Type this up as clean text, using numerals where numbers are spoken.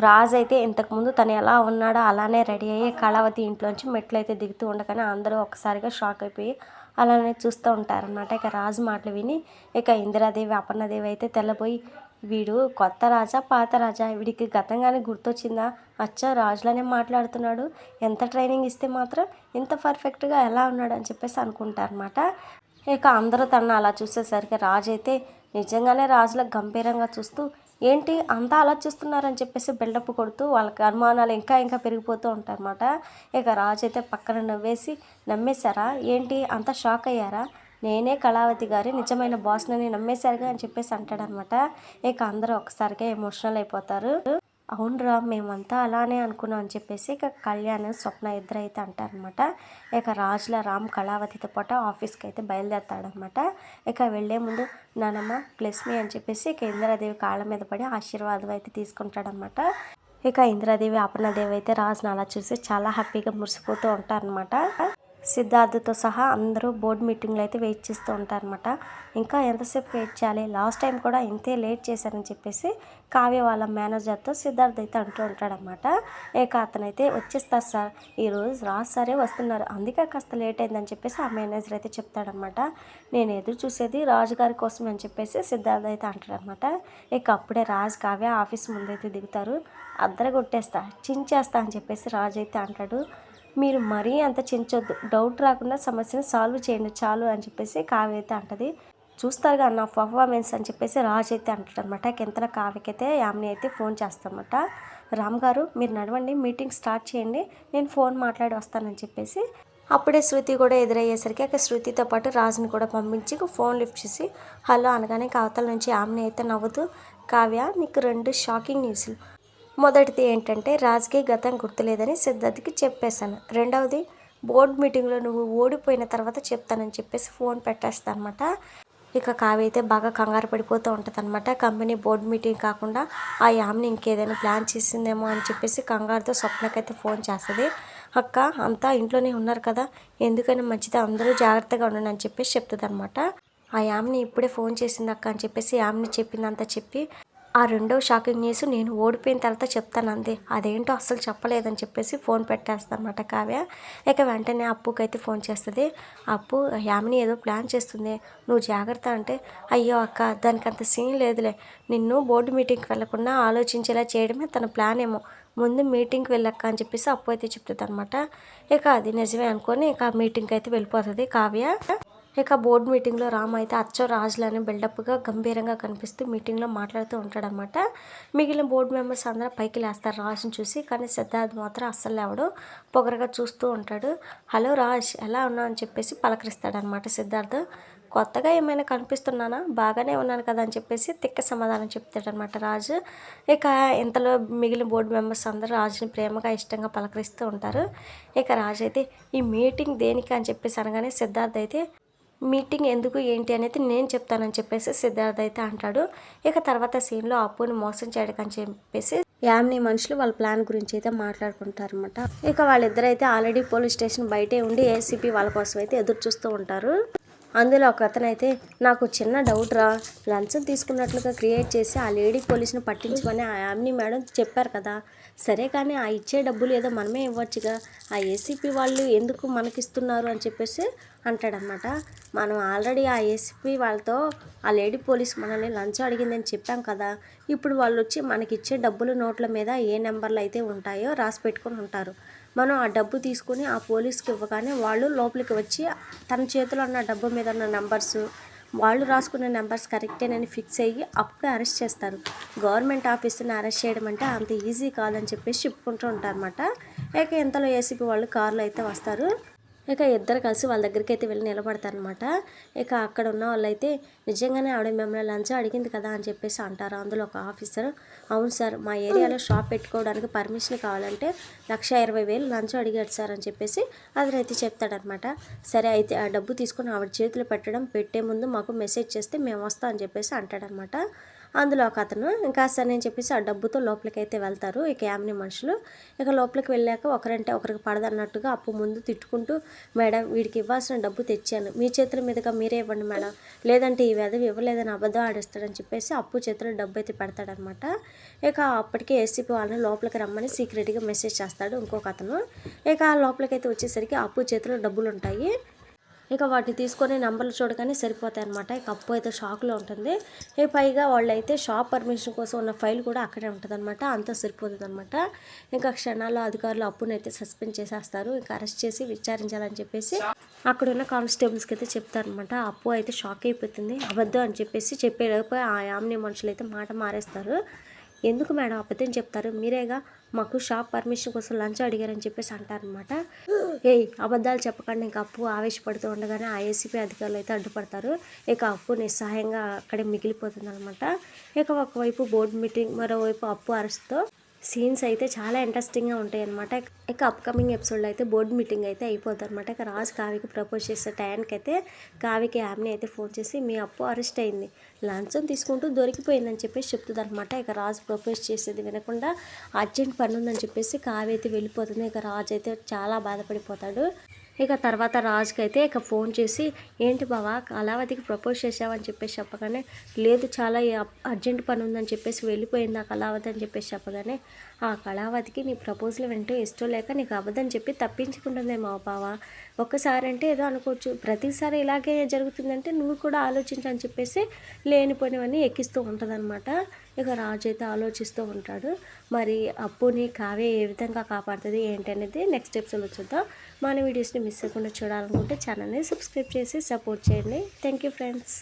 రాజు అయితే ఇంతకుముందు తను ఎలా ఉన్నాడో అలానే రెడీ అయ్యి కళావతి ఇంట్లోంచి మెట్లయితే దిగుతూ ఉండగానే అందరూ ఒక్కసారిగా షాక్ అయిపోయి అలానే చూస్తూ ఉంటారన్నమాట. ఇక రాజు మాటలు విని ఇక ఇందిరాదేవి అపర్ణదేవి అయితే తెల్లబోయి, వీడు కొత్త రాజా పాత రాజా, వీడికి గతంగానే గుర్తొచ్చిందా, అచ్చా రాజులానే మాట్లాడుతున్నాడు, ఎంత ట్రైనింగ్ ఇస్తే మాత్రం ఇంత పర్ఫెక్ట్గా ఎలా ఉన్నాడు అని చెప్పేసి అనుకుంటారన్నమాట. ఇక అందరూ తనను అలా చూసేసరికి రాజు అయితే నిజంగానే రాజులకు గంభీరంగా చూస్తూ, ఏంటి అంతా ఆలోచిస్తున్నారని చెప్పేసి బిల్డప్ కొడుతూ వాళ్ళకి అనుమానాలు ఇంకా ఇంకా పెరిగిపోతూ ఉంటారన్నమాట. ఇక రాజు అయితే పక్కన నవ్వేసి, నమ్మేశారా ఏంటి, అంతా షాక్ అయ్యారా, నేనే కళావతి గారి నిజమైన బాస్నని నమ్మేశారుగా అని చెప్పేసి అంటాడనమాట. ఇక అందరూ ఒకసారిగా ఎమోషనల్ అయిపోతారు. అవునరా మేమంతా అలానే అనుకున్నాం అని చెప్పేసి ఇక కళ్యాణ్ స్వప్న ఇద్దరు అయితే అంటారనమాట. ఇక రాజుల రామ్ కళావతితో పాటు ఆఫీస్కి అయితే బయలుదేరతాడనమాట. ఇక వెళ్లే ముందు నానమ్మ బ్లెస్ మీ అని చెప్పేసి ఇక ఇందిరాదేవి కాళ్ళ మీద పడి ఆశీర్వాదం అయితే తీసుకుంటాడనమాట. ఇక ఇందిరాదేవి అపర్ణదేవి అయితే రాజును అలా చూసి చాలా హ్యాపీగా మురిసిపోతూ ఉంటారనమాట. సిద్ధార్థతో సహా అందరూ బోర్డు మీటింగ్లో అయితే వెయిట్ చేస్తూ ఉంటారనమాట. ఇంకా ఎంతసేపు వెయిట్ చేయాలి, లాస్ట్ టైం కూడా ఇంతే లేట్ చేశారని చెప్పేసి కావ్య వాళ్ళ మేనేజర్తో సిద్ధార్థ్ అయితే అంటూ ఉంటాడనమాట. ఇక అతనైతే వచ్చేస్తారు సార్, ఈరోజు రాజు సారే వస్తున్నారు, అందుకే కాస్త లేట్ అయిందని చెప్పేసి ఆ మేనేజర్ అయితే చెప్తాడనమాట. నేను ఎదురు చూసేది రాజుగారి కోసం అని చెప్పేసి సిద్ధార్థ్ అయితే అంటాడనమాట. ఇక అప్పుడే రాజు కావ్య ఆఫీస్ ముందైతే దిగుతారు. అద్దరు కొట్టేస్తా చించేస్తా అని చెప్పేసి రాజు అయితే అంటాడు. మీరు మరీ అంత చించొద్దు, డౌట్ రాకుండా సమస్యను సాల్వ్ చేయండి చాలు అని చెప్పేసి కావ్య అయితే అంటది. చూస్తారుగా నా పర్ఫార్మెన్స్ అని చెప్పేసి రాజు అయితే అంటాడనమాట. కింతన కావ్యకైతే యామిని అయితే ఫోన్ చేస్తామన్నమాట. రామ్ గారు మీరు నడవండి, మీటింగ్ స్టార్ట్ చేయండి, నేను ఫోన్ మాట్లాడి వస్తానని చెప్పేసి అప్పుడే శృతి కూడా ఎదురయ్యేసరికి అక్కడ శృతితో పాటు రాజుని కూడా పంపించి ఫోన్ లిఫ్ట్ చేసి హలో అనగానే అవతల నుంచి యామిని అయితే నవ్వుతూ, కావ్య నీకు 2 షాకింగ్ న్యూస్లు. మొదటిది ఏంటంటే రాజుకి గతం గుర్తులేదని సిద్ధార్థ్కి చెప్పేశాను. రెండవది బోర్డు మీటింగ్లో నువ్వు ఓడిపోయిన తర్వాత చెప్తానని చెప్పేసి ఫోన్ పెట్టేస్తా అనమాట. ఇక కావ్య అయితే బాగా కంగారు పడిపోతూ ఉంటుంది అనమాట. కంపెనీ బోర్డు మీటింగ్ కాకుండా ఆ యామ్ని ఇంకేదైనా ప్లాన్ చేసిందేమో అని చెప్పేసి కంగారుతో స్వప్నకైతే ఫోన్ చేస్తుంది. అక్క అంతా ఇంట్లోనే ఉన్నారు కదా, ఎందుకని మంచిది అందరూ జాగ్రత్తగా ఉండండి అని చెప్పేసి చెప్తుంది అనమాట. ఆ యామ్ని ఇప్పుడే ఫోన్ చేసింది అక్క అని చెప్పేసి యామ్ని చెప్పిందంతా చెప్పి, ఆ రెండో షాకింగ్ న్యూస్ నేను ఓడిపోయిన తర్వాత చెప్తాను అంది, అదేంటో అస్సలు చెప్పలేదని చెప్పేసి ఫోన్ పెట్టేస్తానమాట కావ్య. ఇక వెంటనే అప్పుకైతే ఫోన్ చేస్తుంది. అప్పు యామిని ఏదో ప్లాన్ చేస్తుంది, నువ్వు జాగ్రత్త అంటే, అయ్యో అక్క దానికి అంత సీన్ లేదులే, నిన్ను బోర్డు మీటింగ్కి వెళ్లకుండా ఆలోచించేలా చేయడమే తన ప్లాన్ ఏమో, ముందు మీటింగ్కి వెళ్ళక్క అని చెప్పేసి అప్పు అయితే చెప్తుంది అనమాట. ఇక అది నిజమే అనుకొని ఇక మీటింగ్కి అయితే వెళ్ళిపోతుంది కావ్య. ఇక బోర్డు మీటింగ్లో రామ్ అయితే అచ్చో రాజులని బిల్డప్గా గంభీరంగా కనిపిస్తూ మీటింగ్లో మాట్లాడుతూ ఉంటాడనమాట. మిగిలిన బోర్డు మెంబర్స్ అందరూ పైకి లేస్తారు రాజుని చూసి, కానీ సిద్ధార్థ్ మాత్రం అస్సలు లేవడు, పొగరగా చూస్తూ ఉంటాడు. హలో రాజ్ ఎలా ఉన్నావు అని చెప్పేసి పలకరిస్తాడనమాట సిద్ధార్థ్. కొత్తగా ఏమైనా కనిపిస్తున్నానా, బాగానే ఉన్నాను కదా అని చెప్పేసి తిక్క సమాధానం చెప్తాడనమాట రాజు. ఇక ఇంతలో మిగిలిన బోర్డు మెంబర్స్ అందరూ రాజుని ప్రేమగా ఇష్టంగా పలకరిస్తూ ఉంటారు. ఇక రాజు అయితే ఈ మీటింగ్ దేనికి అని చెప్పేసి అనగానే సిద్ధార్థ్ అయితే మీటింగ్ ఎందుకు ఏంటి అనేది నేను చెప్తానని చెప్పేసి సిద్ధార్థ్ అయితే అంటాడు. ఇక తర్వాత సీన్లో అప్పుని మోసం చేయడానికి చెప్పేసి యామిని మనుషులు వాళ్ళ ప్లాన్ గురించి అయితే మాట్లాడుకుంటారు అనమాట. ఇక వాళ్ళిద్దరైతే ఆల్రెడీ పోలీస్ స్టేషన్ బయటే ఉండి ఏసీపీ వాళ్ళ కోసం అయితే ఎదురు చూస్తూ ఉంటారు. అందులో ఒక అతనైతే నాకు చిన్న డౌట్ రా, లంచం తీసుకున్నట్లుగా క్రియేట్ చేసి ఆ లేడీ పోలీస్ని పట్టించమని ఆ యామిని మేడం చెప్పారు కదా, సరే కానీ ఆ ఇచ్చే డబ్బులు ఏదో మనమే ఇవ్వచ్చుగా, ఆ ఏసీపీ వాళ్ళు ఎందుకు మనకిస్తున్నారు అని చెప్పేసి అంటాడనమాట. మనం ఆల్రెడీ ఆ ఏసీపీ వాళ్ళతో ఆ లేడీ పోలీస్ మనల్ని లంచం అడిగిందని చెప్పాం కదా, ఇప్పుడు వాళ్ళు వచ్చి మనకిచ్చే డబ్బులు నోట్ల మీద ఏ నెంబర్లు అయితే ఉంటాయో రాసి పెట్టుకొని ఉంటారు, మనం ఆ డబ్బు తీసుకుని ఆ పోలీస్కి ఇవ్వగానే వాళ్ళు లోపలికి వచ్చి తన చేతిలో ఉన్న డబ్బు మీద ఉన్న నెంబర్స్, వాళ్ళు రాసుకున్న నెంబర్స్ కరెక్టేనని ఫిక్స్ అయ్యి అప్పుడే అరెస్ట్ చేస్తారు. గవర్నమెంట్ ఆఫీసర్ని అరెస్ట్ చేయడం అంటే అంత ఈజీ కాదని చెప్పేసి చెప్పుకుంటూ ఉంటారన్నమాట. ఇక ఇంతలో ఏసీపీ వాళ్ళు కార్లో అయితే వస్తారు. ఇక ఇద్దరు కలిసి వాళ్ళ దగ్గరికి అయితే వెళ్ళి నిలబడతారనమాట. ఇక అక్కడ ఉన్న వాళ్ళైతే నిజంగానే ఆవిడ మిమ్మల్ని లంచం అడిగింది కదా అని చెప్పేసి అంటారు. అందులో ఒక ఆఫీసర్, అవును సార్ మా ఏరియాలో షాప్ పెట్టుకోవడానికి పర్మిషన్ కావాలంటే 1,20,000 లంచం అడిగాడు సార్ అని చెప్పేసి అతనైతే చెప్తాడనమాట. సరే అయితే ఆ డబ్బు తీసుకొని ఆవిడ చేతులు పెట్టే ముందు మాకు మెసేజ్ చేస్తే మేము వస్తాం అని చెప్పేసి అంటాడనమాట. అందులో ఒక అతను ఇంకా సరే అని చెప్పేసి ఆ డబ్బుతో లోపలికైతే వెళ్తారు ఇక యామిని మనుషులు. ఇక లోపలికి వెళ్ళాక ఒకరంటే ఒకరికి పడదన్నట్టుగా అప్పు ముందు తిట్టుకుంటూ, మేడం వీడికి ఇవ్వాల్సిన డబ్బు తెచ్చాను, మీ చేతుల మీదుగా మీరే ఇవ్వండి మేడం, లేదంటే ఈ వెధవ ఇవ్వలేదని అబద్ధం ఆడిస్తాడని చెప్పేసి అప్పు చేతిలో డబ్బు అయితే పెడతాడనమాట. ఇక అప్పటికే ఏసీపీ వాళ్ళని లోపలికి రమ్మని సీక్రెట్గా మెసేజ్ చేస్తాడు ఇంకొక అతను. ఇక లోపలికైతే వచ్చేసరికి అప్పు చేతిలో డబ్బులు ఉంటాయి. ఇక వాటిని తీసుకొని నంబర్లు చూడగానే సరిపోతాయి అనమాట. ఇక అప్పు అయితే షాక్లో ఉంటుంది. పైగా వాళ్ళు అయితే షాప్ పర్మిషన్ కోసం ఉన్న ఫైల్ కూడా అక్కడే ఉంటుంది అనమాట. అంతా సరిపోతుంది అనమాట. ఇంకా క్షణాల్లో అధికారులు అప్పుని అయితే సస్పెండ్ చేసేస్తారు. ఇంకా అరెస్ట్ చేసి విచారించాలని చెప్పేసి అక్కడున్న కానిస్టేబుల్స్కి అయితే చెప్తారనమాట. అప్పు అయితే షాక్ అయిపోతుంది. అబద్ధం అని చెప్పేసి చెప్పేలోపు ఆ యామిని మనుషులు అయితే మాట మారేస్తారు. ఎందుకు మేడం అబద్ధం చెప్తారు, మీరేగా మాకు షాప్ పర్మిషన్ కోసం లంచ్ అడిగారని చెప్పేసి అంటారనమాట. అబద్ధాలు చెప్పకుండా ఇంకా అప్పు ఆవేశపడుతూ ఉండగానే ఆ ఏసీపీ అధికారులు అయితే అడ్డుపడతారు. ఇక అప్పు నిస్సహాయంగా అక్కడే మిగిలిపోతుంది అనమాట. ఇక ఒకవైపు బోర్డు మీటింగ్, మరోవైపు అప్పు అరెస్ట్తో సీన్స్ అయితే చాలా ఇంట్రెస్టింగ్గా ఉంటాయి అనమాట. ఇక అప్కమింగ్ ఎపిసోడ్లో అయితే బోర్డు మీటింగ్ అయితే అయిపోతుంది అనమాట. ఇక రాజు కావ్యకి ప్రపోజ్ చేసే టైంకి అయితే కావ్యకి యామిని అయితే ఫోన్ చేసి మీ అప్పు అరెస్ట్ అయింది, లంచం తీసుకుంటూ దొరికిపోయిందని చెప్పేసి చెప్తుంది అనమాట. ఇక రాజు ప్రపోజ్ చేసేది వినకుండా అర్జెంట్ పని ఉందని చెప్పేసి కావ్య అయితే వెళ్ళిపోతుంది. ఇక రాజు అయితే చాలా బాధపడిపోతాడు. ఇక తర్వాత రాజుకి అయితే ఇక ఫోన్ చేసి, ఏంటి బావా కళావతికి ప్రపోజ్ చేసావని చెప్పేసి చెప్పగానే, లేదు చాలా అర్జెంట్ పని ఉందని చెప్పేసి వెళ్ళిపోయింది ఆ కళావతి అని చెప్పేసి చెప్పగానే, ఆ కళావతికి నీ ప్రపోజల్ వింటూ ఇష్టం లేక నీకు అబద్ధం చెప్పి తప్పించుకుంటుందేమో బావా, ఒక్కసారి అంటే ఏదో అనుకోవచ్చు, ప్రతిసారి ఇలాగే జరుగుతుందంటే నువ్వు కూడా ఆలోచించని చెప్పేసి లేనిపోయినవన్నీ ఎక్కిస్తూ ఉంటుందన్నమాట. ఇక రాజు అయితే ఆలోచిస్తూ ఉంటాడు. మరి అప్పుని కావ్య ఏ విధంగా కాపాడుతుంది ఏంటనేది నెక్స్ట్ ఎపిసోడ్లో చూద్దాం. మన వీడియోస్ని మిస్ అవ్వకుండా చూడాలనుకుంటే ఛానల్ని సబ్స్క్రైబ్ చేసి సపోర్ట్ చేయండి. Thank you friends.